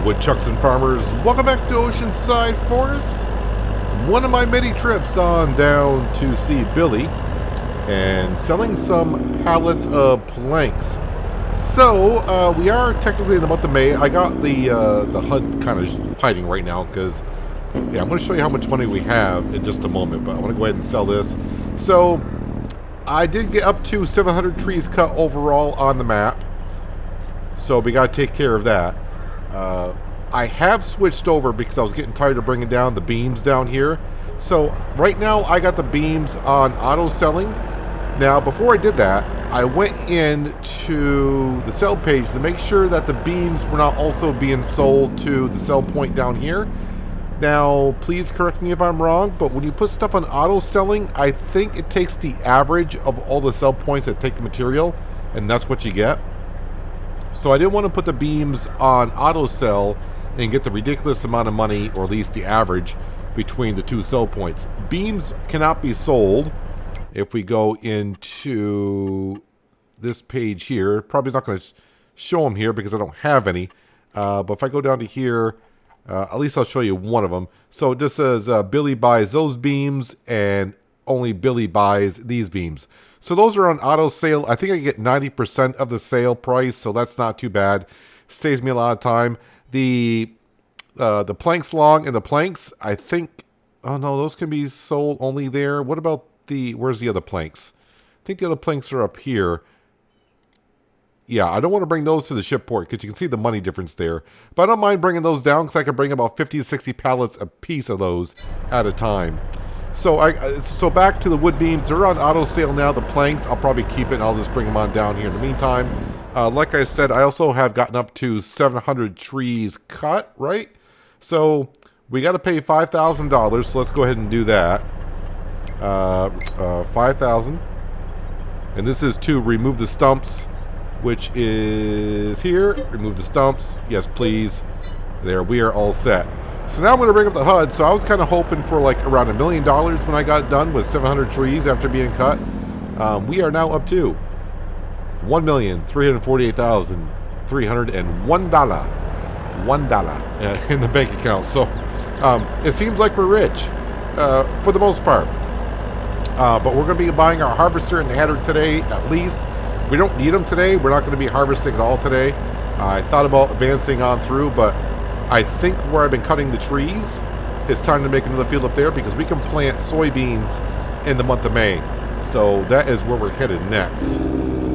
Woodchucks and farmers, welcome back to Oceanside Forest. One of my many trips on down to see Billy and selling some pallets of planks. So we are technically in the month of May. I got the HUD kind of hiding right now because I'm going to show you how much money we have in just a moment, but I want to go ahead and sell this. So I did get up to 700 trees cut overall on the map, so we got to take care of that. I have switched over because I was getting tired of bringing down the beams down here. So right now I got the beams on auto selling. Now before I did that, I went into the sell page to make sure that the beams were not also being sold to the sell point down here. Now please correct me if I'm wrong, but when you put stuff on auto selling, I think it takes the average of all the sell points that take the material, and that's what you get. So I didn't want to put the beams on auto sell and get the ridiculous amount of money, or at least the average, between the two sell points. Beams cannot be sold. If we go into this page here, probably not going to show them here because I don't have any. But if I go down to here, at least I'll show you one of them. So this says Billy buys those beams and only Billy buys these beams. So those are on auto sale. I think I get 90% of the sale price, so that's not too bad. Saves me a lot of time. The planks long and the planks, I think, oh no, those can be sold only there. What about where's the other planks? I think the other planks are up here. Yeah, I don't want to bring those to the ship port because you can see the money difference there. But I don't mind bringing those down because I can bring about 50 to 60 pallets a piece of those at a time. So back to the wood beams. They're on auto sale now. The planks, I'll probably keep it and I'll just bring them on down here in the meantime. Like I said, I also have gotten up to 700 trees cut, right? So we got to pay $5,000. So let's go ahead and do that. 5,000. And this is to remove the stumps, which is here. Remove the stumps. Yes, please. There, we are all set. So now I'm going to bring up the HUD. So I was kind of hoping for like around $1 million when I got done with 700 trees after being cut. We are now up to $1,348,301. $1 in the bank account. So it seems like we're rich for the most part. But we're going to be buying our harvester and the header today at least. We don't need them today. We're not going to be harvesting at all today. I thought about advancing on through, but I think where I've been cutting the trees, it's time to make another field up there because we can plant soybeans in the month of May. So that is where we're headed next.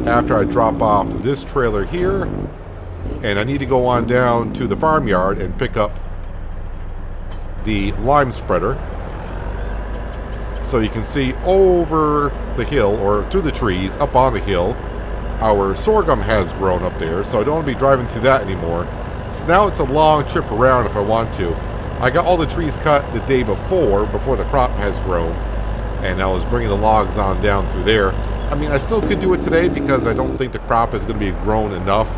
After I drop off this trailer here, and I need to go on down to the farmyard and pick up the lime spreader. So you can see over the hill, or through the trees, up on the hill, our sorghum has grown up there, so I don't want to be driving through that anymore. So now it's a long trip around if I want to. I got all the trees cut the day before the crop has grown, and I was bringing the logs on down through there. I mean, I still could do it today because I don't think the crop is going to be grown enough.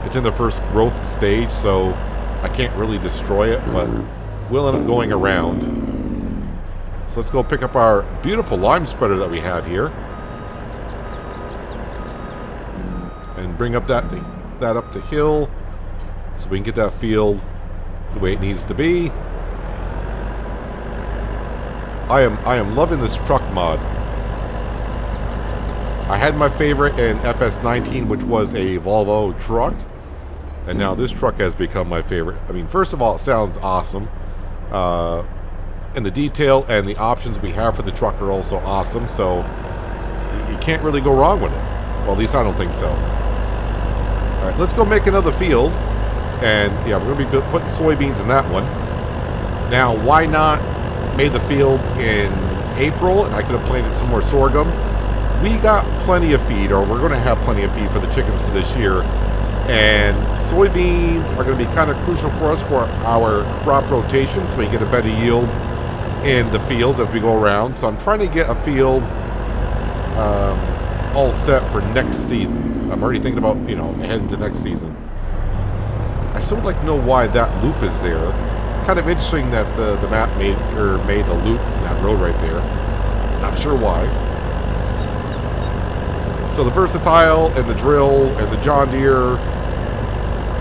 It's in the first growth stage, so I can't really destroy it, but we'll end up going around. So let's go pick up our beautiful lime spreader that we have here. And bring up that up the hill so we can get that field the way it needs to be. I am loving this truck mod. I had my favorite in FS19, which was a Volvo truck, and now this truck has become my favorite. I mean, first of all, it sounds awesome. And the detail and the options we have for the truck are also awesome, so you can't really go wrong with it. Well, at least I don't think so. Alright, let's go make another field. And yeah, we're going to be putting soybeans in that one. Now, why not make the field in April, and I could have planted some more sorghum. We got plenty of feed, or we're going to have plenty of feed for the chickens for this year. And soybeans are going to be kind of crucial for us for our crop rotation, so we get a better yield in the fields as we go around. So I'm trying to get a field all set for next season. I'm already thinking about, heading to next season. I still would like to know why that loop is there. Kind of interesting that the map made a loop in that road right there. Not sure why. So the Versatile and the drill and the John Deere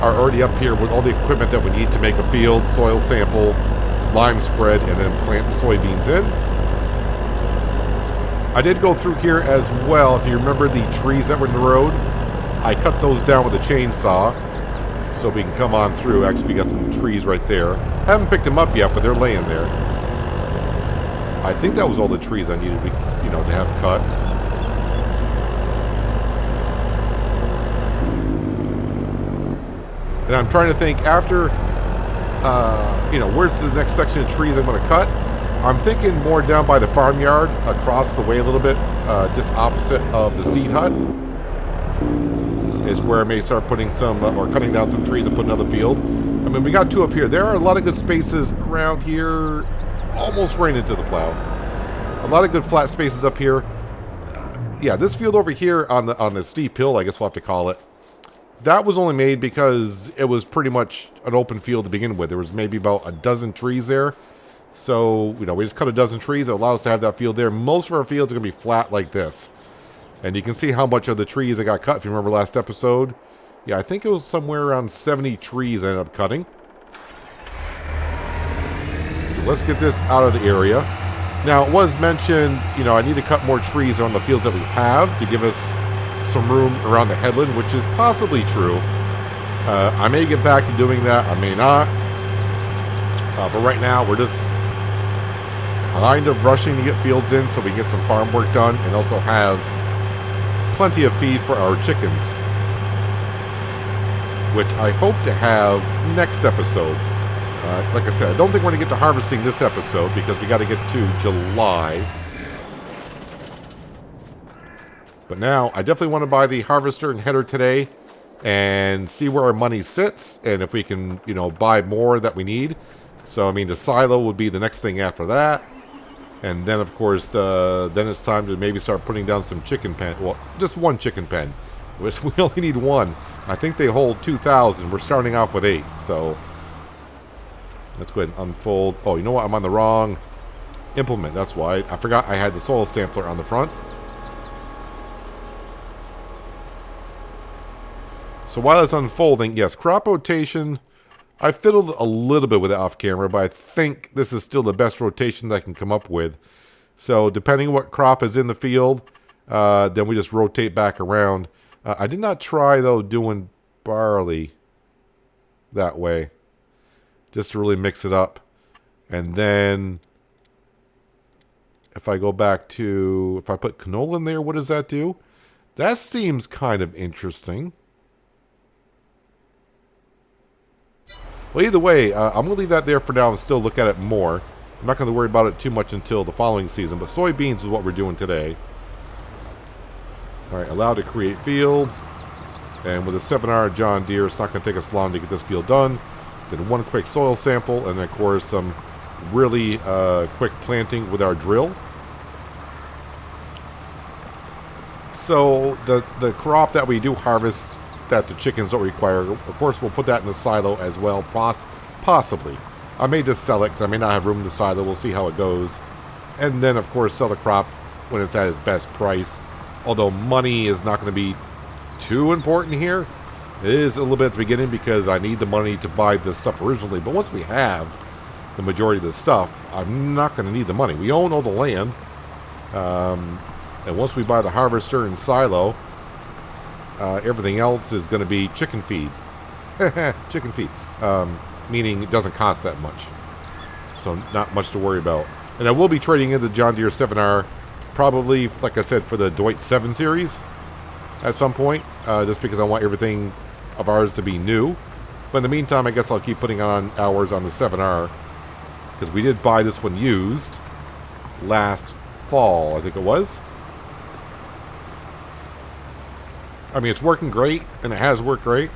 are already up here with all the equipment that we need to make a field, soil sample, lime spread, and then plant the soybeans in. I did go through here as well. If you remember the trees that were in the road, I cut those down with a chainsaw so we can come on through. Actually, we got some trees right there. I haven't picked them up yet, but they're laying there. I think that was all the trees I needed, to have cut. And I'm trying to think after, where's the next section of trees I'm going to cut? I'm thinking more down by the farmyard, across the way a little bit, just opposite of the seed hut, is where I may start putting some, or cutting down some trees and put another field. I mean, we got two up here. There are a lot of good spaces around here, almost right into the plow. A lot of good flat spaces up here. Yeah, this field over here on the steep hill, I guess we'll have to call it, that was only made because it was pretty much an open field to begin with. There was maybe about a dozen trees there. So, we just cut a dozen trees. It allows us to have that field there. Most of our fields are going to be flat like this. And you can see how much of the trees I got cut. If you remember last episode. Yeah, I think it was somewhere around 70 trees I ended up cutting. So let's get this out of the area. Now, it was mentioned, I need to cut more trees on the fields that we have to give us some room around the headland, which is possibly true. I may get back to doing that. I may not. But right now, we're just kind of rushing to get fields in so we can get some farm work done and also have plenty of feed for our chickens, which I hope to have next episode. Like I said, I don't think we're going to get to harvesting this episode because we got to get to July. But now, I definitely want to buy the harvester and header today and see where our money sits and if we can, buy more that we need. So, the silo would be the next thing after that. And then, of course, then it's time to maybe start putting down some chicken pen. Well, just one chicken pen. We only need one. I think they hold 2,000. We're starting off with 8. So, let's go ahead and unfold. Oh, you know what? I'm on the wrong implement. That's why. I forgot I had the soil sampler on the front. So, while it's unfolding, yes, crop rotation. I fiddled a little bit with it off camera, but I think this is still the best rotation that I can come up with. So depending on what crop is in the field, then we just rotate back around. I did not try, though, doing barley that way, just to really mix it up. And then if I go back to, if I put canola in there, what does that do? That seems kind of interesting. Well, either way, I'm going to leave that there for now and still look at it more. I'm not going to worry about it too much until the following season, but soybeans is what we're doing today. All right, allow to create field. And with a 7R John Deere, it's not going to take us long to get this field done. Then one quick soil sample, and then, of course, some really quick planting with our drill. So the crop that we do harvest that the chickens don't require, of course, we'll put that in the silo as well, possibly. I may just sell it because I may not have room in the silo. We'll see how it goes. And then, of course, sell the crop when it's at its best price. Although money is not going to be too important here. It is a little bit at the beginning because I need the money to buy this stuff originally. But once we have the majority of the stuff, I'm not going to need the money. We own all the land. And once we buy the harvester and silo, everything else is going to be chicken feed. Chicken feed. Meaning it doesn't cost that much. So not much to worry about. And I will be trading in the John Deere 7R, probably, like I said, for the Dwight 7 series at some point, just because I want everything of ours to be new. But in the meantime, I guess I'll keep putting on hours on the 7R, because we did buy this one used last fall, I think it was. I mean, it's working great, and it has worked great.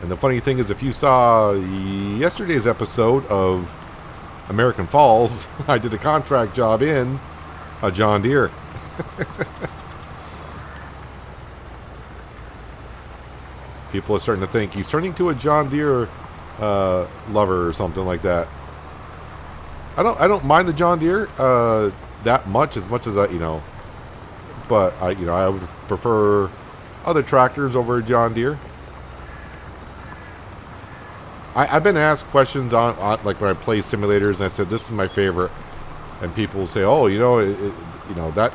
And the funny thing is, if you saw yesterday's episode of American Falls, I did a contract job in a John Deere. People are starting to think he's turning to a John Deere lover or something like that. I don't mind the John Deere that much as I, but I would prefer other tractors over at John Deere. I've been asked questions on like when I play simulators, and I said this is my favorite, and people will say, "Oh, you know, the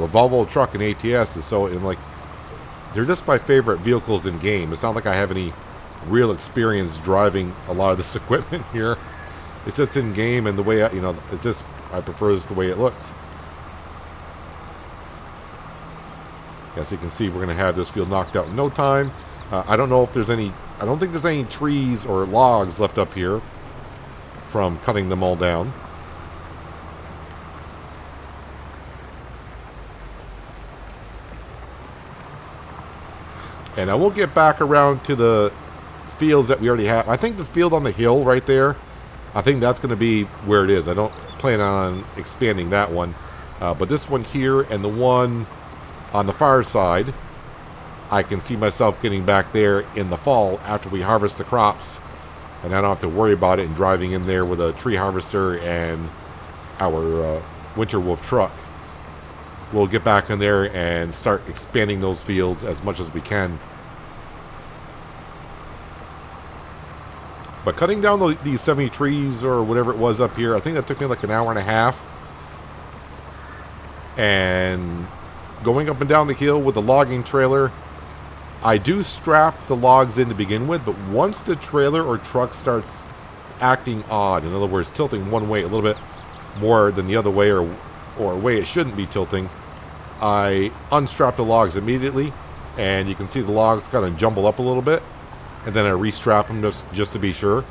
Volvo truck and ATS is so." And like, they're just my favorite vehicles in game. It's not like I have any real experience driving a lot of this equipment here. It's just in game, and the way I prefer this the way it looks. As you can see, we're going to have this field knocked out in no time. I don't know if there's any. I don't think there's any trees or logs left up here from cutting them all down. And I will get back around to the fields that we already have. I think the field on the hill right there, I think that's going to be where it is. I don't plan on expanding that one. But this one here and the one on the far side, I can see myself getting back there in the fall after we harvest the crops. And I don't have to worry about it and driving in there with a tree harvester and our winter wolf truck. We'll get back in there and start expanding those fields as much as we can. But cutting down these 70 trees or whatever it was up here, I think that took me like an hour and a half. And going up and down the hill with the logging trailer, I do strap the logs in to begin with, but once the trailer or truck starts acting odd, in other words, tilting one way a little bit more than the other way, or a way it shouldn't be tilting, I unstrap the logs immediately, and you can see the logs kind of jumble up a little bit, and then I restrap them just to be sure.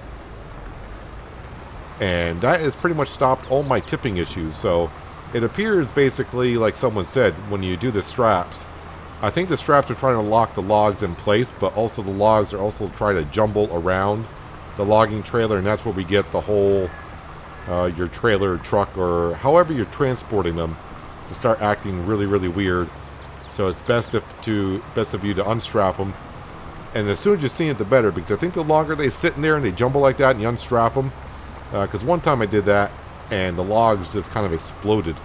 And that has pretty much stopped all my tipping issues. So it appears basically like someone said, when you do the straps, I think the straps are trying to lock the logs in place, but also the logs are also trying to jumble around the logging trailer, and that's where we get the whole your trailer, truck, or however you're transporting them to start acting really, really weird. So it's best of you to unstrap them, and as soon as you see it, the better, because I think the longer they sit in there and they jumble like that and you unstrap them, because one time I did that and the logs just kind of exploded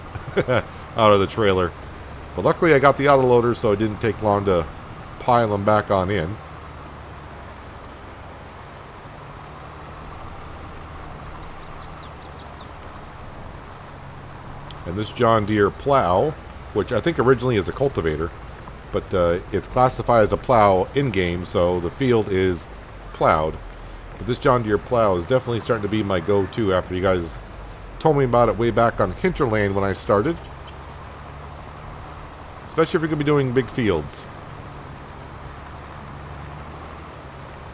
out of the trailer. But luckily I got the autoloader, so it didn't take long to pile them back on in. And this John Deere plow, which I think originally is a cultivator, but it's classified as a plow in-game, so the field is plowed. But this John Deere plow is definitely starting to be my go-to after you guys told me about it way back on Hinterland when I started. Especially if you're going to be doing big fields.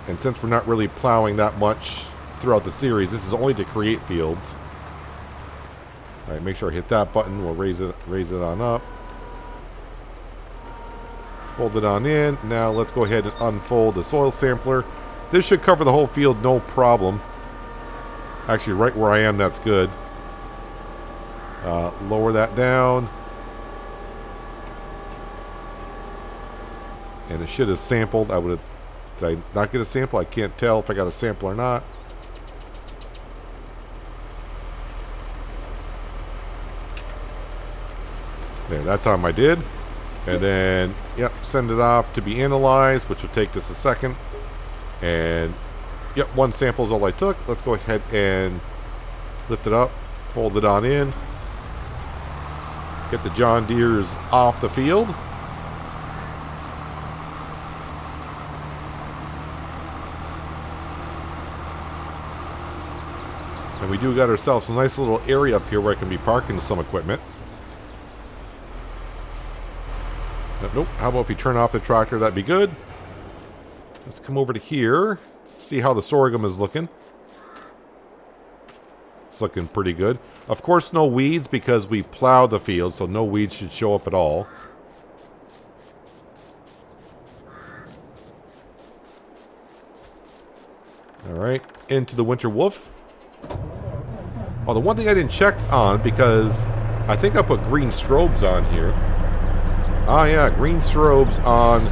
And since we're not really plowing that much throughout the series, this is only to create fields. Alright, make sure I hit that button. We'll raise it on up. Fold it on in. Now let's go ahead and unfold the soil sampler. This should cover the whole field, no problem. Actually, right where I am, that's good. Lower that down. And it should have sampled. Did I not get a sample? I can't tell if I got a sample or not. There, that time I did. And then, yep, send it off to be analyzed, which will take just a second. And, yep, one sample is all I took. Let's go ahead and lift it up, fold it on in. Get the John Deeres off the field. And we do got ourselves a nice little area up here where I can be parking some equipment. Nope. How about if we turn off the tractor? That'd be good. Let's come over to here. See how the sorghum is looking. It's looking pretty good. Of course, no weeds because we plowed the field, so no weeds should show up at all. Alright, into the winter wolf. Oh, the one thing I didn't check on, because I think I put green strobes on here. Ah, yeah, green strobes on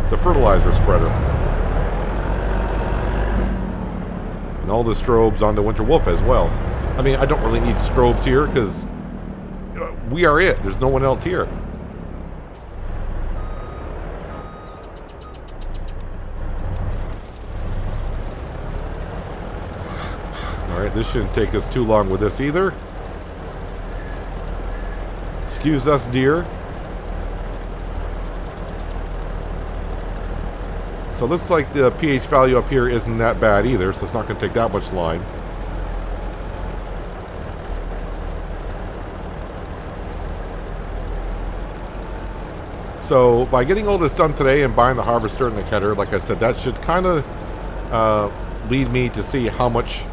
the fertilizer spreader. And all the strobes on the winter wolf as well. I mean, I don't really need strobes here, because we are it. There's no one else here. Alright, this shouldn't take us too long with this either. Excuse us, dear. So it looks like the pH value up here isn't that bad either, so it's not going to take that much lime. So by getting all this done today and buying the harvester and the cutter, like I said, that should kind of lead me to see how much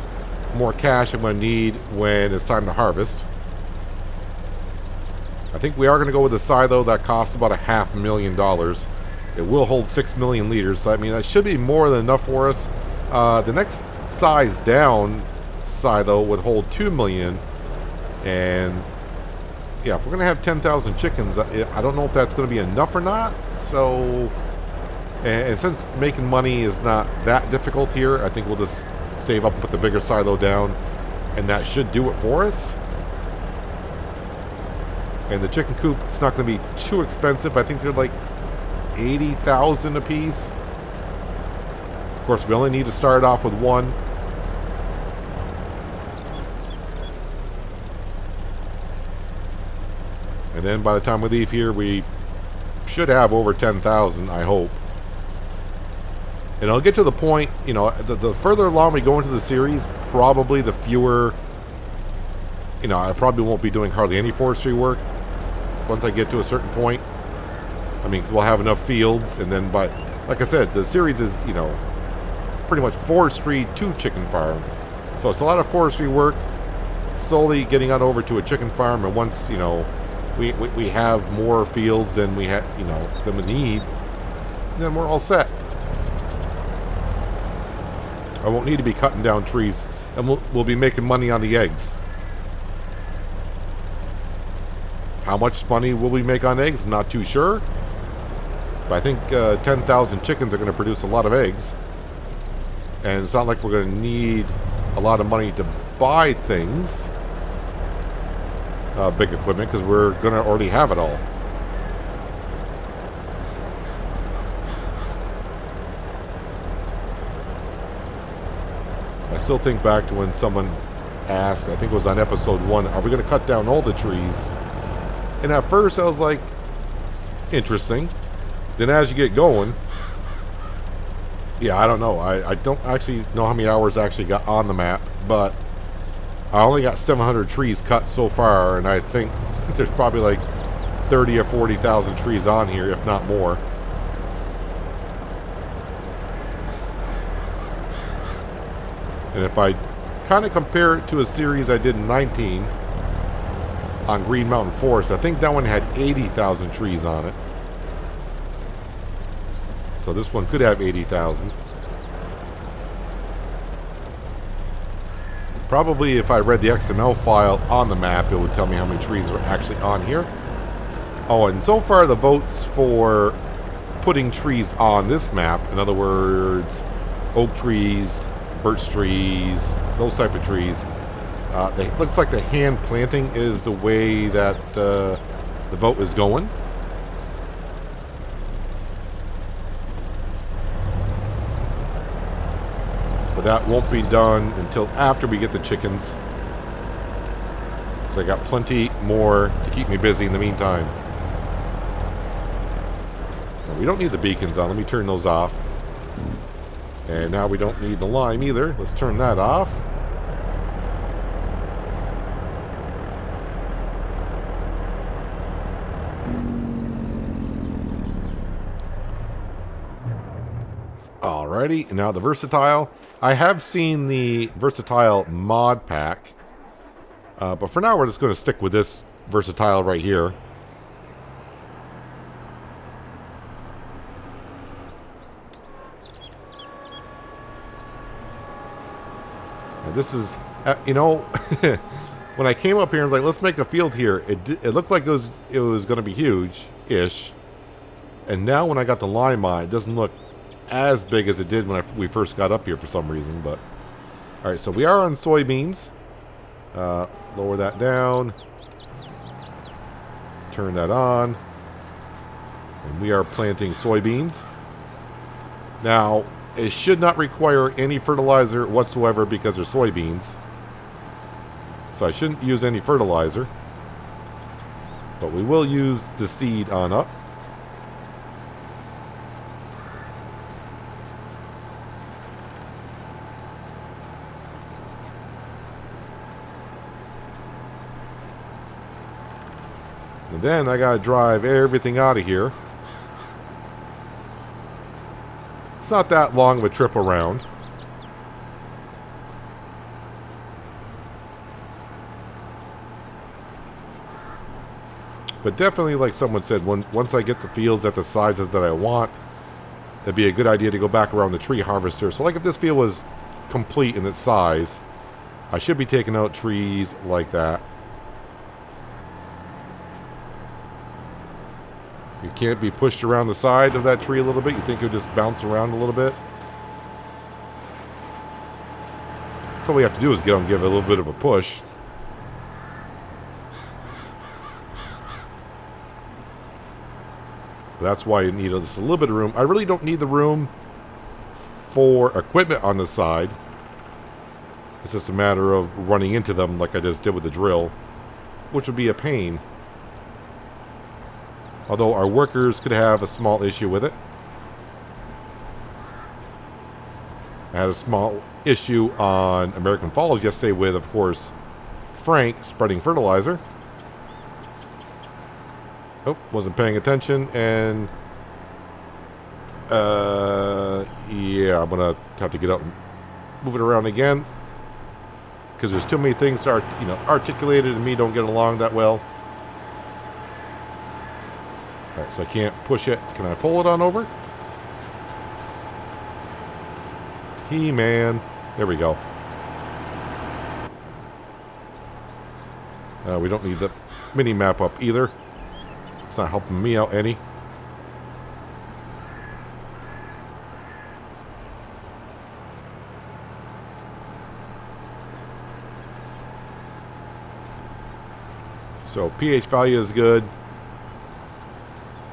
more cash I'm going to need when it's time to harvest. I think we are going to go with a silo that costs about $500,000. It will hold 6 million liters, so I mean that should be more than enough for us. The next size down silo would hold 2 million, and yeah, if we're going to have 10,000 chickens, I don't know if that's going to be enough or not. So, and since making money is not that difficult here, I think we'll just save up and put the bigger silo down, and that should do it for us. And the chicken coop, it's not going to be too expensive. I think they're like 80,000 a piece. Of course, we only need to start off with one. And then by the time we leave here, we should have over 10,000, I hope. And I'll get to the point, you know, the further along we go into the series, probably the fewer, you know, I probably won't be doing hardly any forestry work once I get to a certain point. I mean, 'cause we'll have enough fields, and then, but like I said, the series is, you know, pretty much forestry to chicken farm. So it's a lot of forestry work, slowly getting on over to a chicken farm, and once, you know, we have more fields than we have, you know, than we need, then we're all set. I won't need to be cutting down trees, and we'll be making money on the eggs. How much money will we make on eggs? I'm not too sure. But I think 10,000 chickens are going to produce a lot of eggs. And it's not like we're going to need a lot of money to buy things. Big equipment, because we're going to already have it all. I still think back to when someone asked, I think it was on episode 1, are we going to cut down all the trees? And at first I was like, interesting. Then as you get going, yeah, I don't know. I don't actually know how many hours I actually got on the map, but I only got 700 trees cut so far, and I think there's probably like 30 or 40,000 trees on here, if not more. And if I kind of compare it to a series I did in 19 on Green Mountain Forest, I think that one had 80,000 trees on it. So this one could have 80,000. Probably if I read the XML file on the map, it would tell me how many trees are actually on here. Oh, and so far the votes for putting trees on this map, in other words, oak trees, birch trees, those type of trees, it looks like the hand planting is the way that the vote is going. But that won't be done until after we get the chickens. So I got plenty more to keep me busy in the meantime. Now, we don't need the beacons on. Let me turn those off. And now we don't need the lime either. Let's turn that off. Alrighty, and now the Versatile. I have seen the Versatile mod pack, but for now we're just going to stick with this Versatile right here. And this is, you know, when I came up here and was like, let's make a field here, it looked like it was going to be huge-ish. And now when I got the lime on, it doesn't look as big as it did when we first got up here for some reason. But all right, so we are on soybeans. Lower that down, turn that on, and we are planting soybeans. Now it should not require any fertilizer whatsoever because they're soybeans. So I shouldn't use any fertilizer. But we will use the seed on up. And then I gotta drive everything out of here. It's not that long of a trip around. But definitely, like someone said, once I get the fields at the sizes that I want, it'd be a good idea to go back around the tree harvester. So like if this field was complete in its size, I should be taking out trees like that. You can't be pushed around the side of that tree a little bit. You think it would just bounce around a little bit. So all we have to do is give it a little bit of a push. That's why you need just a little bit of room. I really don't need the room for equipment on the side. It's just a matter of running into them like I just did with the drill, which would be a pain. Although our workers could have a small issue with it. I had a small issue on American Falls yesterday with, of course, Frank spreading fertilizer. Oh, wasn't paying attention, and yeah, I'm gonna have to get up and move it around again because there's too many things that are, articulated and me don't get along that well. All right, so I can't push it. Can I pull it on over? He-Man. There we go. We don't need the mini map up either. It's not helping me out any. So pH value is good.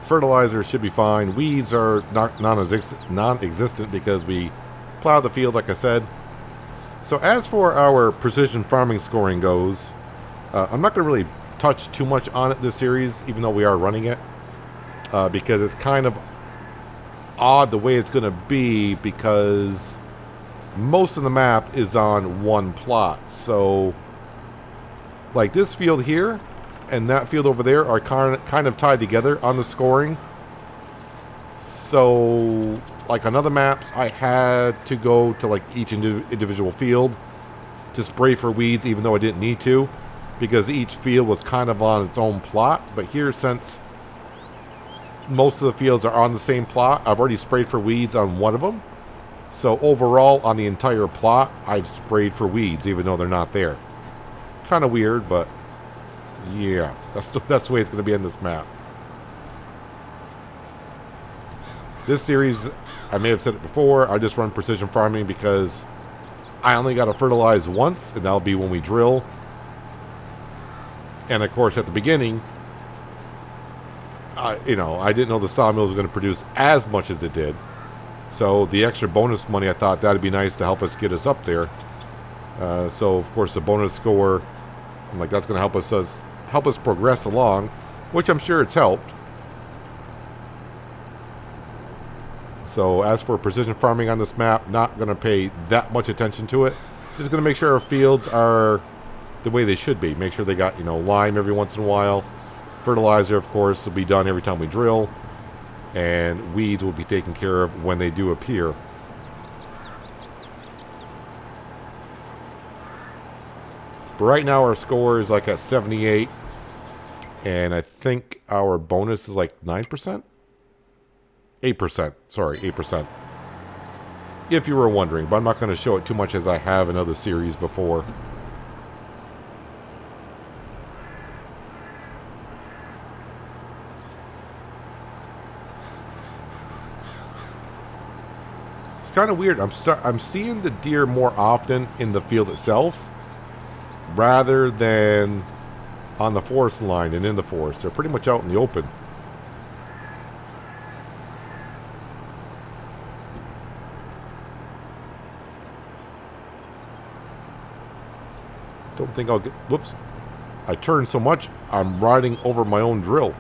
Fertilizer should be fine. Weeds are non-existent because we plowed the field, like I said. So as for our precision farming scoring goes, I'm not going to really touch too much on it this series, even though we are running it, because it's kind of odd the way it's going to be, because most of the map is on one plot. So like this field here and that field over there are kind of tied together on the scoring. So like on other maps, I had to go to like each individual field to spray for weeds, even though I didn't need to, because each field was kind of on its own plot. But here, since most of the fields are on the same plot, I've already sprayed for weeds on one of them. So overall, on the entire plot, I've sprayed for weeds, even though they're not there. Kind of weird, but yeah, that's the way it's going to be in this map. This series, I may have said it before, I just run precision farming because I only got to fertilize once, and that'll be when we drill. And of course, at the beginning, I didn't know the sawmill was going to produce as much as it did. So the extra bonus money, I thought that'd be nice to help us get us up there. So of course, the bonus score, I'm like, that's going to help us progress along, which I'm sure it's helped. So as for precision farming on this map, not going to pay that much attention to it. Just going to make sure our fields are the way they should be. Make sure they got, lime every once in a while. Fertilizer, of course, will be done every time we drill. And weeds will be taken care of when they do appear. But right now our score is like at 78. And I think our bonus is like 9%? 8%. Sorry, 8%. If you were wondering. But I'm not going to show it too much as I have in other series before. It's kind of weird. I'm seeing the deer more often in the field itself rather than on the forest line and in the forest. They're pretty much out in the open. Don't I think I'll get... Whoops. I turned so much, I'm riding over my own drill.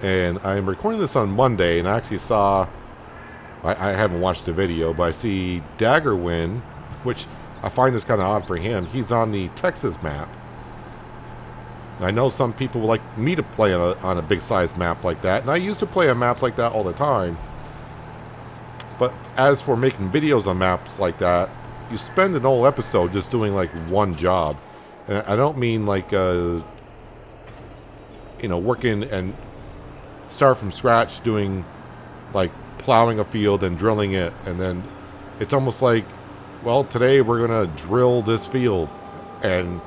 And I'm recording this on Monday, and I actually saw... I haven't watched the video, but I see Daggerwin, which I find this kind of odd for him. He's on the Texas map. I know some people would like me to play on a big-sized map like that, and I used to play on maps like that all the time. But as for making videos on maps like that, you spend an whole episode just doing like one job. And I don't mean like, you know, working and start from scratch doing like plowing a field and drilling it, and then it's almost like, well, today we're gonna drill this field, and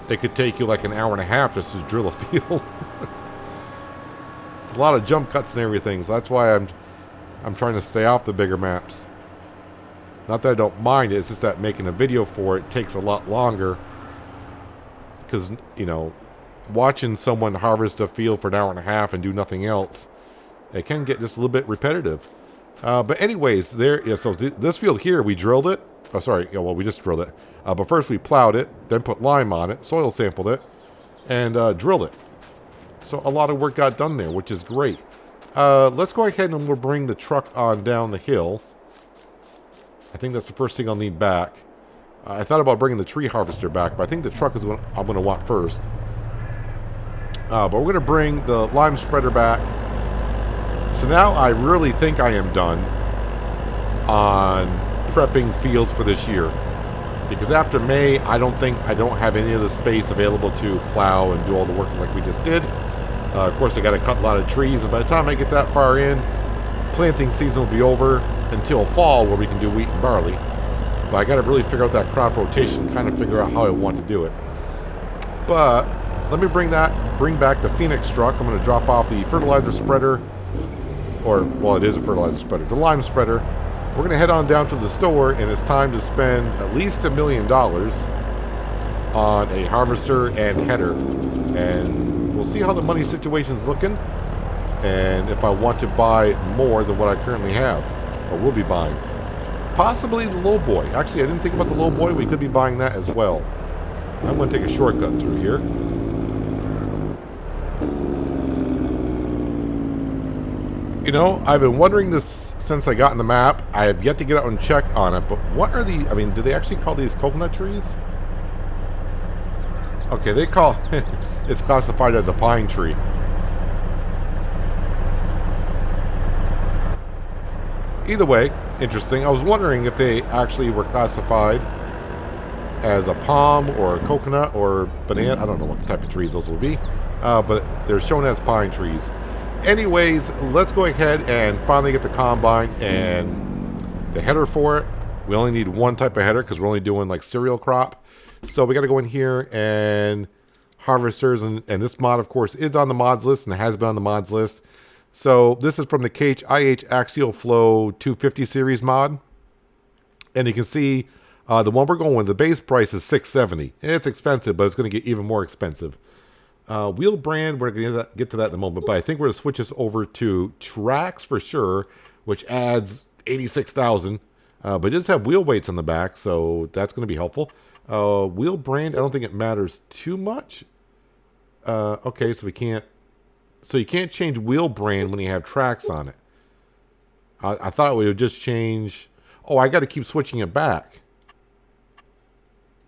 it could take you like an hour and a half just to drill a field. It's a lot of jump cuts and everything, so that's why I'm trying to stay off the bigger maps. Not that I don't mind it, it's just that making a video for it takes a lot longer, because, you know, watching someone harvest a field for an hour and a half and do nothing else, it can get just a little bit repetitive. But anyways, so this field here, we drilled it. Oh, sorry. Yeah, well, we just drilled it. But first we plowed it, then put lime on it, soil sampled it, and drilled it. So a lot of work got done there, which is great. Let's go ahead and we'll bring the truck on down the hill. I think that's the first thing I'll need back. I thought about bringing the tree harvester back, but I think the truck is what I'm going to want first. But we're going to bring the lime spreader back. So now I really think I am done on prepping fields for this year. Because after May, I don't have any of the space available to plow and do all the work like we just did. Of course, I got to cut a lot of trees, and by the time I get that far in, planting season will be over until fall, where we can do wheat and barley. But I got to really figure out that crop rotation, kind of figure out how I want to do it. But let me bring back the Phoenix truck. I'm going to drop off the fertilizer spreader. Or, well, it is a fertilizer spreader. The lime spreader. We're going to head on down to the store, and it's time to spend at least $1 million on a harvester and header. And we'll see how the money situation's looking, and if I want to buy more than what I currently have, or will be buying. Possibly the low boy. Actually, I didn't think about the low boy. We could be buying that as well. I'm going to take a shortcut through here. You know, I've been wondering this since I got on the map. I have yet to get out and check on it, but what are the... I mean, do they actually call these coconut trees? Okay, they call... it's classified as a pine tree. Either way, interesting. I was wondering if they actually were classified as a palm or a coconut or banana. I don't know what type of trees those will be, but they're shown as pine trees. Anyways, let's go ahead and finally get the combine and the header for it. We only need one type of header because we're only doing like cereal crop. So we got to go in here and harvesters, and this mod, of course, is on the mods list and has been on the mods list. So this is from the IH Axial Flow 250 series mod. And you can see the one we're going with, the base price is $670. It's expensive, but it's going to get even more expensive. Wheel brand, we're going to get to that in a moment, but I think we're going to switch this over to tracks for sure, which adds $86,000. But it does have wheel weights on the back, so that's going to be helpful. Wheel brand, I don't think it matters too much. Okay, so we can't... So you can't change wheel brand when you have tracks on it. I thought we would just change... Oh, I got to keep switching it back.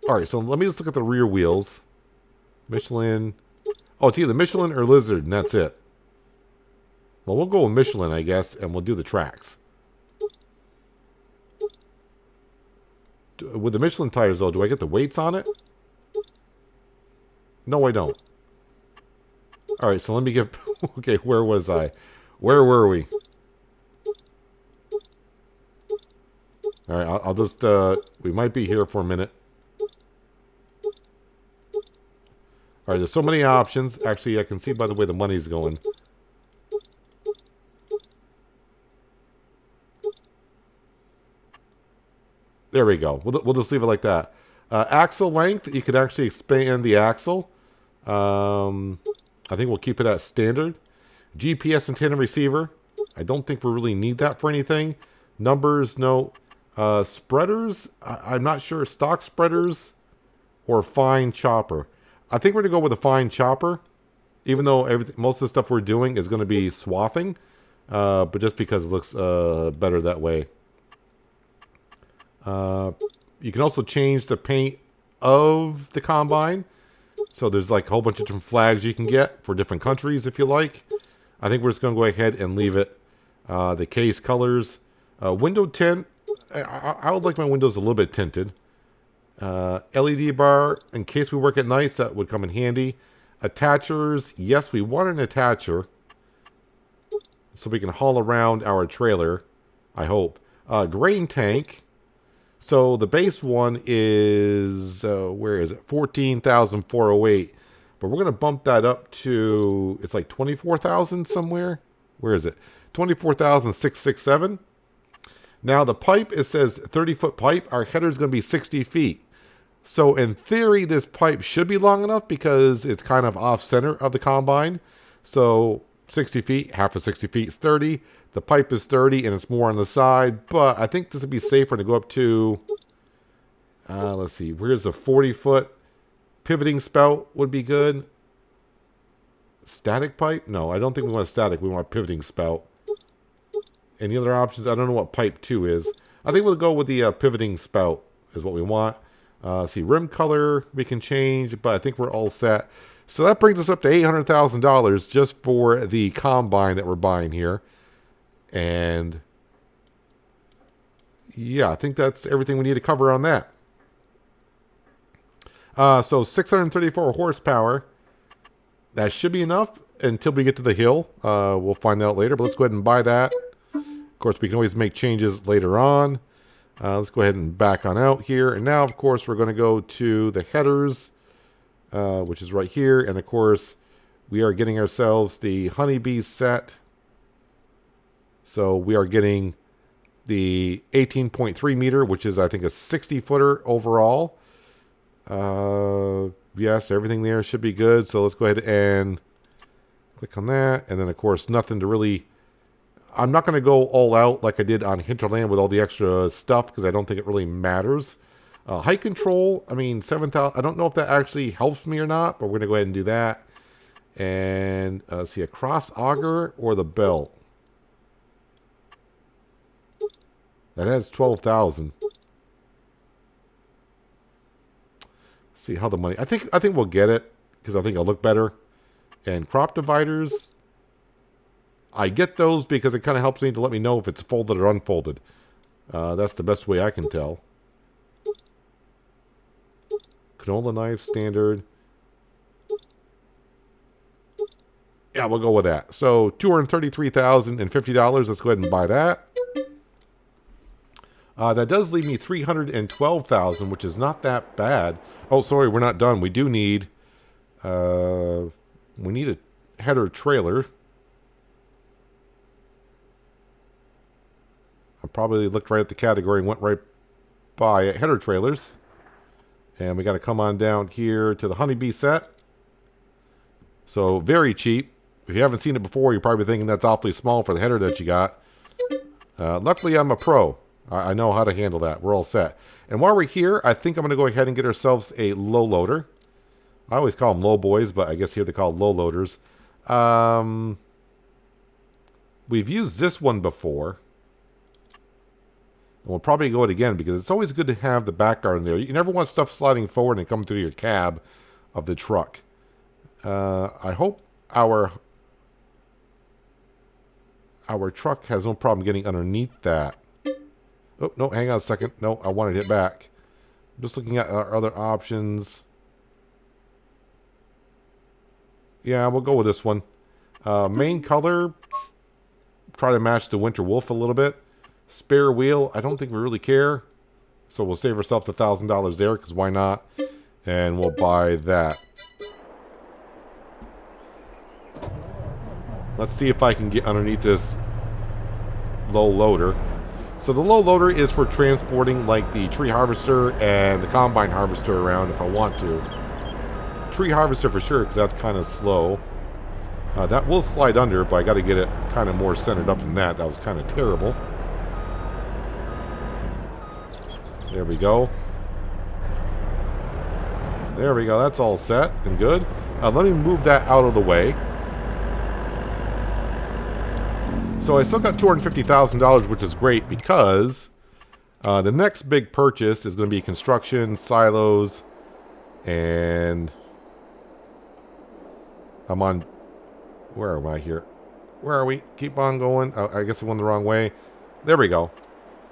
Alright, so let me just look at the rear wheels. Michelin... Oh, it's either Michelin or Lizard, and that's it. Well, we'll go with Michelin, I guess, and we'll do the tracks. With the Michelin tires, though, do I get the weights on it? No, I don't. Alright, so let me get... Okay, where was I? Where were we? Alright, I'll just... we might be here for a minute. Alright, there's so many options. Actually, I can see by the way the money's going. There we go. We'll just leave it like that. Axle length, you could actually expand the axle. I think we'll keep it at standard. GPS antenna receiver. I don't think we really need that for anything. Numbers, no. Spreaders, I'm not sure. Stock spreaders or fine chopper. I think we're going to go with a fine chopper, even though most of the stuff we're doing is going to be swathing, but just because it looks better that way. You can also change the paint of the combine. So there's like a whole bunch of different flags you can get for different countries if you like. I think we're just going to go ahead and leave it. The case colors. Window tint. I would like my windows a little bit tinted. LED bar. In case we work at nights, that would come in handy. Attachers. Yes, we want an attacher. So we can haul around our trailer. I hope. Grain tank. So the base one is, where is it? 14,408. But we're going to bump that up to, it's like 24,000 somewhere. Where is it? 24,667. Now the pipe, it says 30-foot pipe. Our header is going to be 60 feet. So in theory, this pipe should be long enough because it's kind of off-center of the combine. So 60 feet, half of 60 feet is 30. The pipe is 30 and it's more on the side. But I think this would be safer to go up to, let's see, where's the 40-foot pivoting spout would be good. Static pipe? No, I don't think we want a static. We want a pivoting spout. Any other options? I don't know what pipe 2 is. I think we'll go with the pivoting spout is what we want. See, rim color we can change, but I think we're all set. So that brings us up to $800,000 just for the combine that we're buying here. And yeah, I think that's everything we need to cover on that. So 634 horsepower. That should be enough until we get to the hill. We'll find out later, but let's go ahead and buy that. Of course, we can always make changes later on. Let's go ahead and back on out here. And now, of course, we're going to go to the headers, which is right here. And, of course, we are getting ourselves the honeybee set. So we are getting the 18.3 meter, which is, I think, a 60-footer overall. Yes, everything there should be good. So let's go ahead and click on that. And then, of course, nothing to really... I'm not going to go all out like I did on Hinterland with all the extra stuff because I don't think it really matters. Height control, I mean, 7,000. I don't know if that actually helps me or not, but we're going to go ahead and do that. And see, a cross auger or the belt. That has 12,000. See how the money. I think we'll get it because I think it'll look better. And crop dividers. I get those because it kind of helps me to let me know if it's folded or unfolded. That's the best way I can tell. Canola knife, standard. Yeah, we'll go with that. So $233,050. Let's go ahead and buy that. That does leave me $312,000, which is not that bad. Oh, sorry, we're not done. We do need, we need a header trailer. I probably looked right at the category and went right by it. Header trailers. And we got to come on down here to the honeybee set. So very cheap. If you haven't seen it before, you're probably thinking that's awfully small for the header that you got. Luckily, I'm a pro. I know how to handle that. We're all set. And while we're here, I think I'm going to go ahead and get ourselves a low loader. I always call them low boys, but I guess here they're called low loaders. We've used this one before. And we'll probably go it again because it's always good to have the back guard in there. You never want stuff sliding forward and coming through your cab of the truck. I hope our truck has no problem getting underneath that. Oh, no, hang on a second. No, I wanted it back. I'm just looking at our other options. Yeah, we'll go with this one. Main color, try to match the Winter Wolf a little bit. Spare wheel, I don't think we really care. So we'll save ourselves $1,000 there, because why not? And we'll buy that. Let's see if I can get underneath this low loader. So the low loader is for transporting like the tree harvester and the combine harvester around if I want to. Tree harvester for sure, because that's kind of slow. That will slide under, but I got to get it kind of more centered up than that. That was kind of terrible. There we go. There we go. That's all set and good. Let me move that out of the way. So I still got $250,000, which is great because the next big purchase is going to be construction, silos, and I'm on... Where am I here? Where are we? Keep on going. Oh, I guess I went the wrong way. There we go.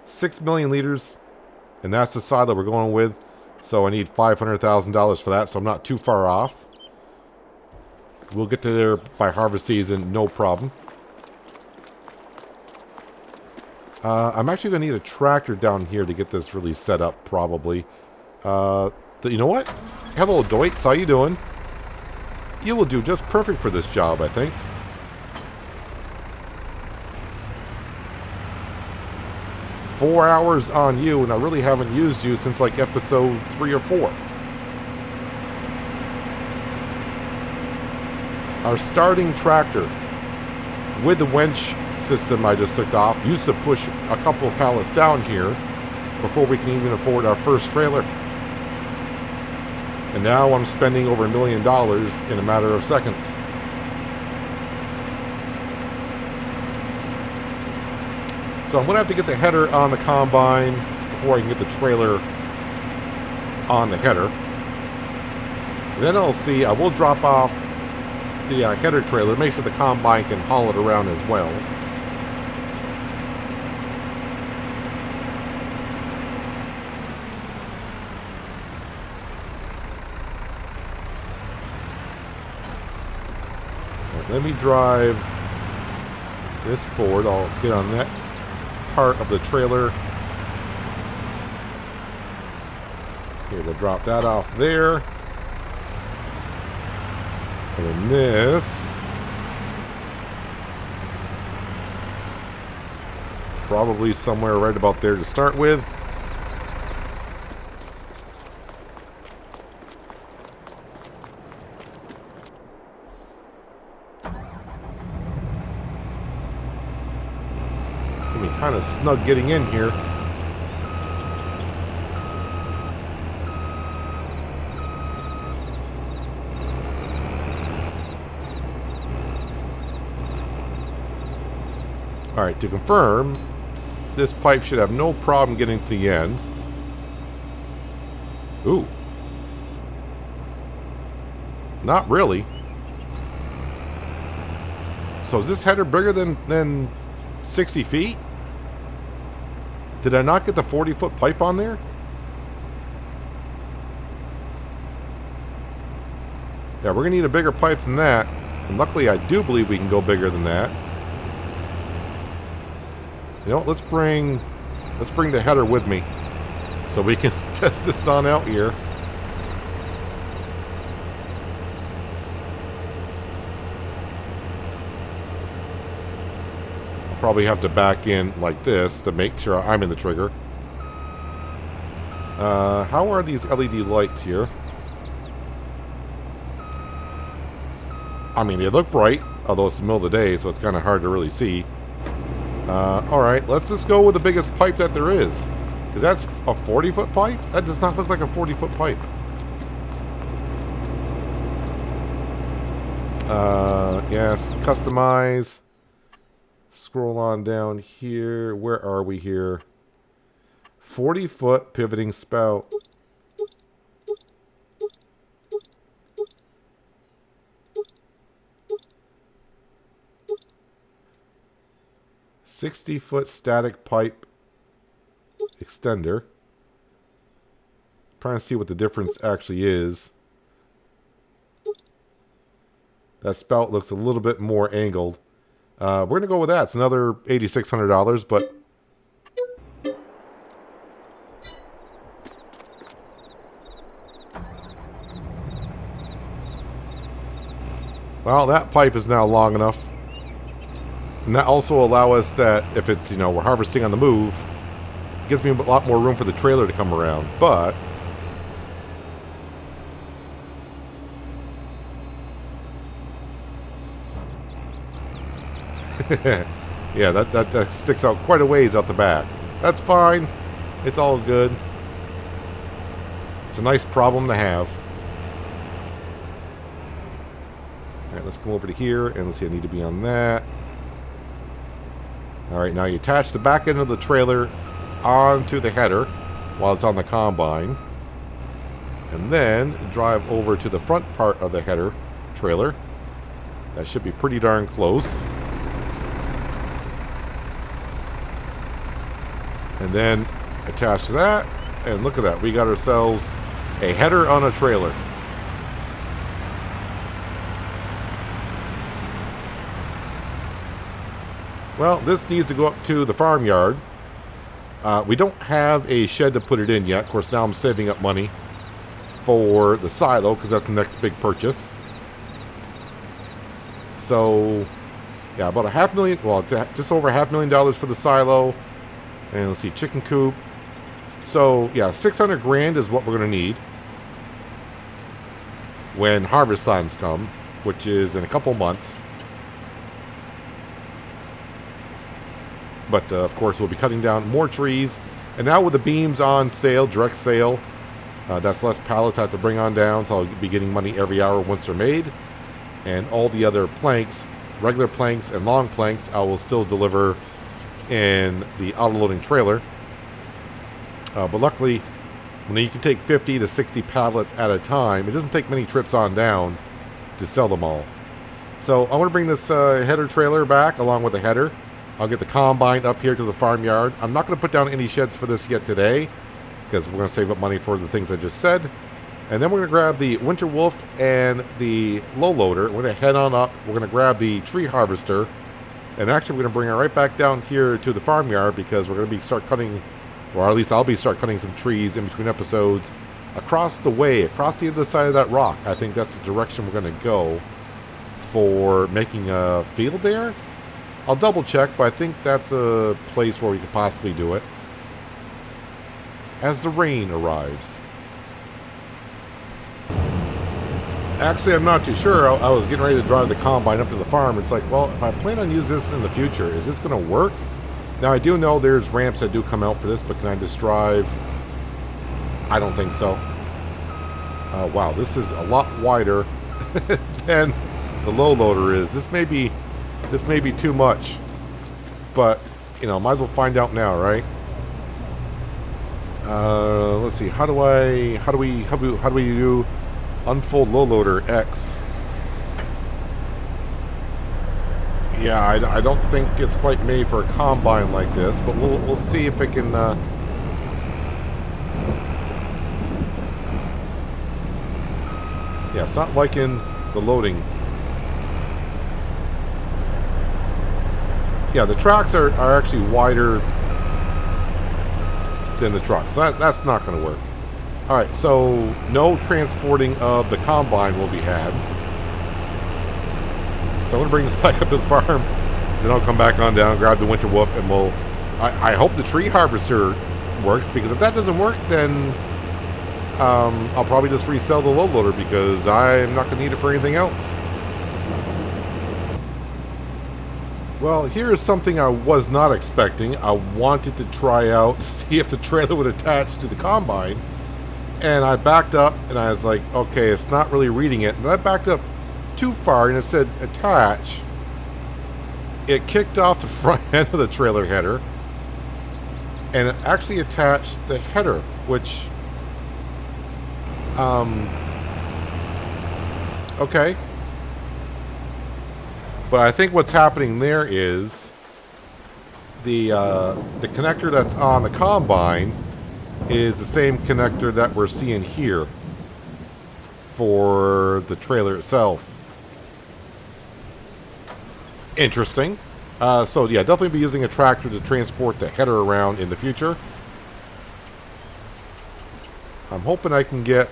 6 million liters. And that's the silo we're going with. So I need $500,000 for that, so I'm not too far off. We'll get to there by harvest season, no problem. I'm actually going to need a tractor down here to get this really set up, probably. You know what? Hello, Deutz. How you doing? You will do just perfect for this job, I think. "4 hours on you, and I really haven't used you since like episode 3 or 4. Our starting tractor with the winch system I just took off used to push a couple of pallets down here before we can even afford our first trailer. And now I'm spending over $1 million in a matter of seconds. So I'm going to have to get the header on the combine before I can get the trailer on the header. And then I'll see, I will drop off the header trailer, make sure the combine can haul it around as well. Let me drive this forward. I'll get on that part of the trailer. Here, we'll drop that off there. And then this. Probably somewhere right about there to start with. Kind of snug getting in here. All right, to confirm, this pipe should have no problem getting to the end. Ooh. Not really. So is this header bigger than 60 feet? Did I not get the 40-foot pipe on there? Yeah, we're going to need a bigger pipe than that. And luckily, I do believe we can go bigger than that. You know what? Let's bring the header with me so we can test this on out here. Probably have to back in like this to make sure I'm in the trigger. How are these LED lights here? I mean, they look bright, although it's the middle of the day, so it's kind of hard to really see. Alright, let's just go with the biggest pipe that there is. Because that's a 40-foot pipe? That does not look like a 40-foot pipe. Yes, customize. Scroll on down here. Where are we here? 40-foot pivoting spout. $60-foot static pipe extender. Trying to see what the difference actually is. That spout looks a little bit more angled. We're going to go with that. It's another $8,600, but... Well, that pipe is now long enough. And that also allows us that if it's, we're harvesting on the move, it gives me a lot more room for the trailer to come around. But... Yeah, that sticks out quite a ways out the back. That's fine. It's all good. It's a nice problem to have. Alright, let's come over to here, and let's see, I need to be on that. Alright, now you attach the back end of the trailer onto the header while it's on the combine. And then drive over to the front part of the header trailer. That should be pretty darn close. And then attach that, and look at that. We got ourselves a header on a trailer. Well, this needs to go up to the farmyard. We don't have a shed to put it in yet. Of course, now I'm saving up money for the silo because that's the next big purchase. So, yeah, about $500,000. Well, just over $500,000 for the silo. And let's see, chicken coop. So, yeah, 600 grand is what we're going to need when harvest times come, which is in a couple months. But, of course, we'll be cutting down more trees. And now with the beams on sale, direct sale, that's less pallets I have to bring on down, so I'll be getting money every hour once they're made. And all the other planks, regular planks and long planks, I will still deliver in the auto-loading trailer. But luckily, when you can take 50 to 60 pallets at a time, it doesn't take many trips on down to sell them all. So I want to bring this header trailer back along with the header. I'll get the combine up here to the farmyard. I'm not going to put down any sheds for this yet today because we're going to save up money for the things I just said. And then we're going to grab the Winter Wolf and the low loader. We're going to head on up. We're going to grab the tree harvester. And actually, we're going to bring it right back down here to the farmyard because we're going to start cutting, or at least I'll start cutting some trees in between episodes across the way, across the other side of that rock. I think that's the direction we're going to go for making a field there. I'll double check, but I think that's a place where we could possibly do it as the rain arrives. Actually, I'm not too sure. I was getting ready to drive the combine up to the farm. It's like, well, if I plan on using this in the future, is this going to work? Now, I do know there's ramps that do come out for this, but can I just drive? I don't think so. Wow, this is a lot wider than the low loader is. This may be too much, but you know, might as well find out now, right? Let's see. How do we do unfold low loader X? Yeah, I don't think it's quite made for a combine like this, but we'll see if it can. Yeah, it's not like in the loading. Yeah, the tracks are actually wider than the trucks. That's not going to work. All right, so no transporting of the combine will be had. So I'm going to bring this back up to the farm. Then I'll come back on down, grab the Winter Wolf, and we'll... I hope the tree harvester works, because if that doesn't work, then I'll probably just resell the low loader, because I'm not going to need it for anything else. Well, here's something I was not expecting. I wanted to try out to see if the trailer would attach to the combine. And I backed up, and I was like, okay, it's not really reading it. And I backed up too far, and it said attach. It kicked off the front end of the trailer header. And it actually attached the header, which... okay. But I think what's happening there is the connector that's on the combine is the same connector that we're seeing here for the trailer itself. Interesting. So yeah, definitely be using a tractor to transport the header around in the future. I'm hoping I can get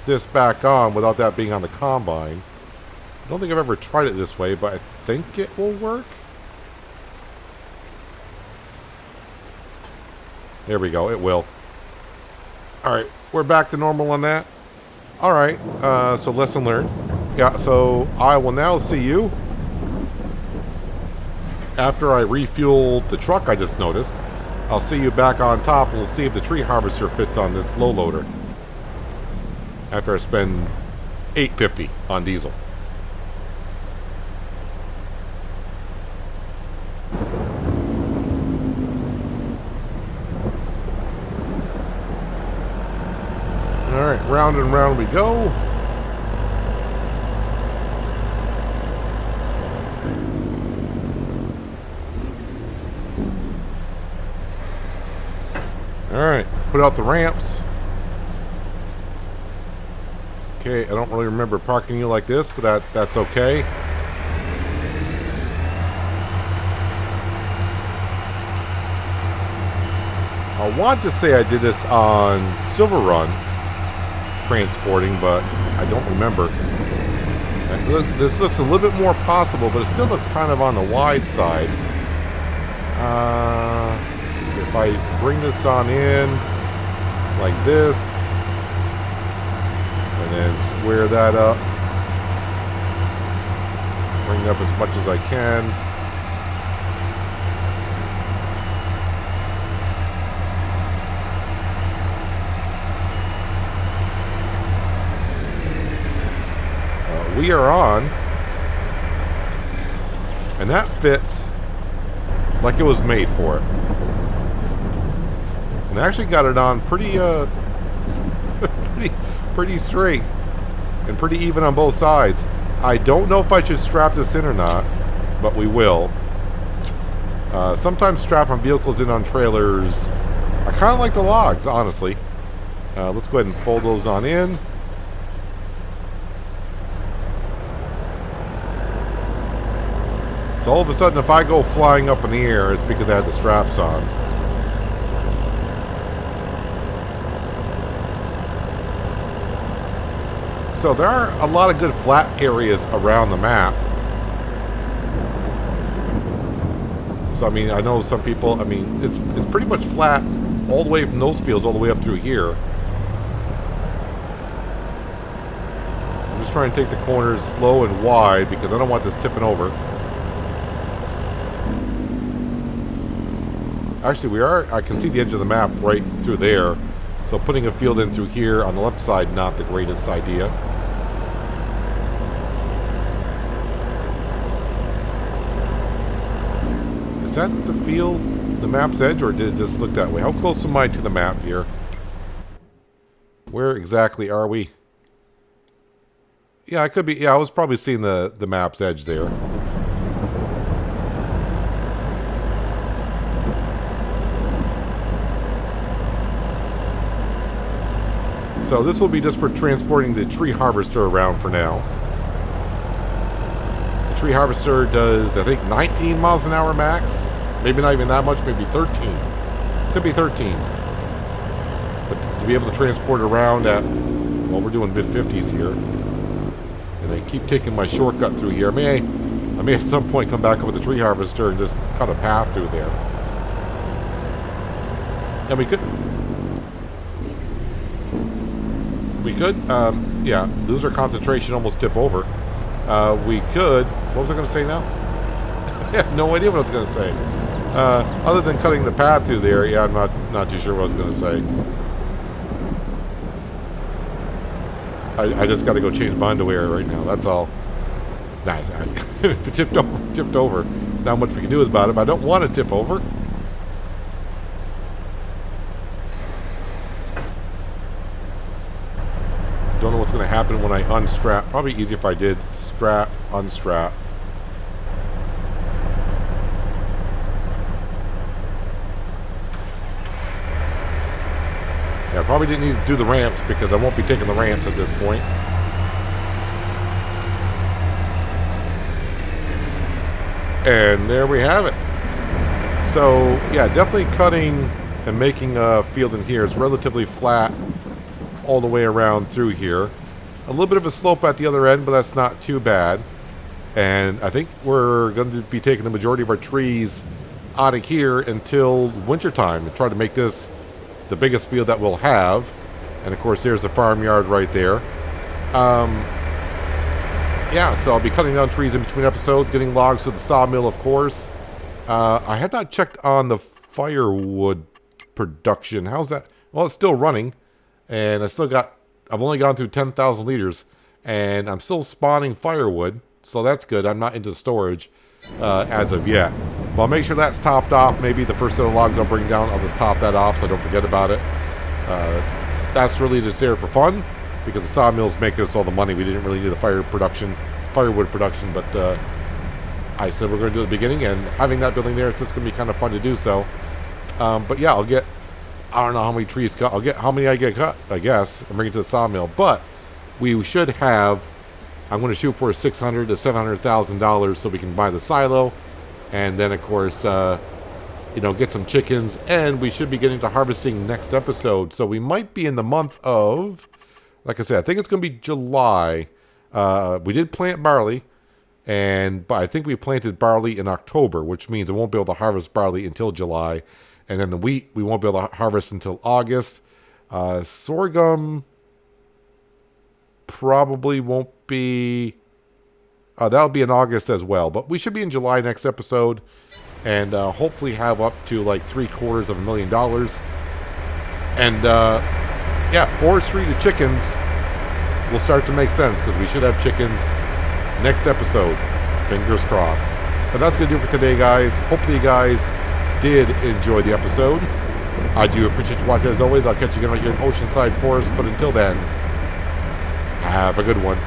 this back on without that being on the combine. I don't think I've ever tried it this way, but I think it will work. There we go, it will. Alright, we're back to normal on that. Alright, so lesson learned. Yeah, so I will now see you after I refuel the truck I just noticed, I'll see you back on top and we'll see if the tree harvester fits on this low loader. After I spend $8.50 on diesel. Alright, round and round we go. Alright, put out the ramps. Okay, I don't really remember parking you like this, but that's okay. I want to say I did this on Silver Run transporting, but I don't remember. This looks a little bit more possible, but it still looks kind of on the wide side. Let's see, if I bring this on in like this, and then square that up, bring it up as much as I can. We are on, and that fits like it was made for it. And I actually got it on pretty pretty straight and pretty even on both sides. I don't know if I should strap this in or not, but we will. Sometimes strap on vehicles in on trailers. I kind of like the logs, honestly. Let's go ahead and fold those on in. So all of a sudden, if I go flying up in the air, it's because I had the straps on. So there are a lot of good flat areas around the map. So I mean, I know some people, I mean, it's pretty much flat all the way from those fields all the way up through here. I'm just trying to take the corners slow and wide because I don't want this tipping over. Actually, I can see the edge of the map right through there. So putting a field in through here on the left side, not the greatest idea. Is that the field, the map's edge, or did it just look that way? How close am I to the map here? Where exactly are we? Yeah, I could be. Yeah, I was probably seeing the map's edge there. So this will be just for transporting the tree harvester around for now. The tree harvester does, I think, 19 miles an hour max. Maybe not even that much, maybe 13. Could be 13. But to be able to transport around at, well, we're doing mid-50s here. And they keep taking my shortcut through here. I may at some point come back up with the tree harvester and just cut a path through there. And we could... yeah, lose our concentration, almost tip over. We could, what was I going to say now? I have no idea what I was going to say. Other than cutting the path through there, yeah, I'm not too sure what I was going to say. I just got to go change my underwear right now, that's all. Nice. If it tipped over. Not much we can do about it, but I don't want to tip over. Don't know what's going to happen when I unstrap. Probably easier if I did strap, unstrap. Yeah, I probably didn't need to do the ramps because I won't be taking the ramps at this point. And there we have it. So, yeah, definitely cutting and making a field in here is relatively flat all the way around through here. A little bit of a slope at the other end, but that's not too bad. And I think we're going to be taking the majority of our trees out of here until wintertime and try to make this the biggest field that we'll have. And of course, there's the farmyard right there. Yeah, so I'll be cutting down trees in between episodes, getting logs to the sawmill, of course. I had not checked on the firewood production. How's that? Well, it's still running, and I've only gone through 10,000 liters, and I'm still spawning firewood, so that's good. I'm not into storage as of yet. But I'll make sure that's topped off. Maybe the first set of logs I'll bring down, I'll just top that off so I don't forget about it. That's really just there for fun, because the sawmill's making us all the money. We didn't really need the firewood production, but I said we're going to do it at the beginning, and having that building there, it's just going to be kind of fun to do so. But yeah, I don't know how many trees cut. I'll get how many I get cut, I guess, and bring it to the sawmill. But we should have, I'm going to shoot for $600,000 to $700,000 so we can buy the silo, and then of course, get some chickens, and we should be getting to harvesting next episode. So we might be in the month of, like I said, I think it's going to be July. We did plant barley. But I think we planted barley in October, which means we won't be able to harvest barley until July. And then the wheat, we won't be able to harvest until August. Sorghum probably won't be... that'll be in August as well. But we should be in July next episode. And hopefully have up to like $750,000. And yeah, forestry to chickens will start to make sense, because we should have chickens next episode. Fingers crossed. But that's going to do it for today, guys. Hopefully you guys did enjoy the episode. I do appreciate you watching as always. I'll catch you again right here in Oceanside Forest. But until then, have a good one.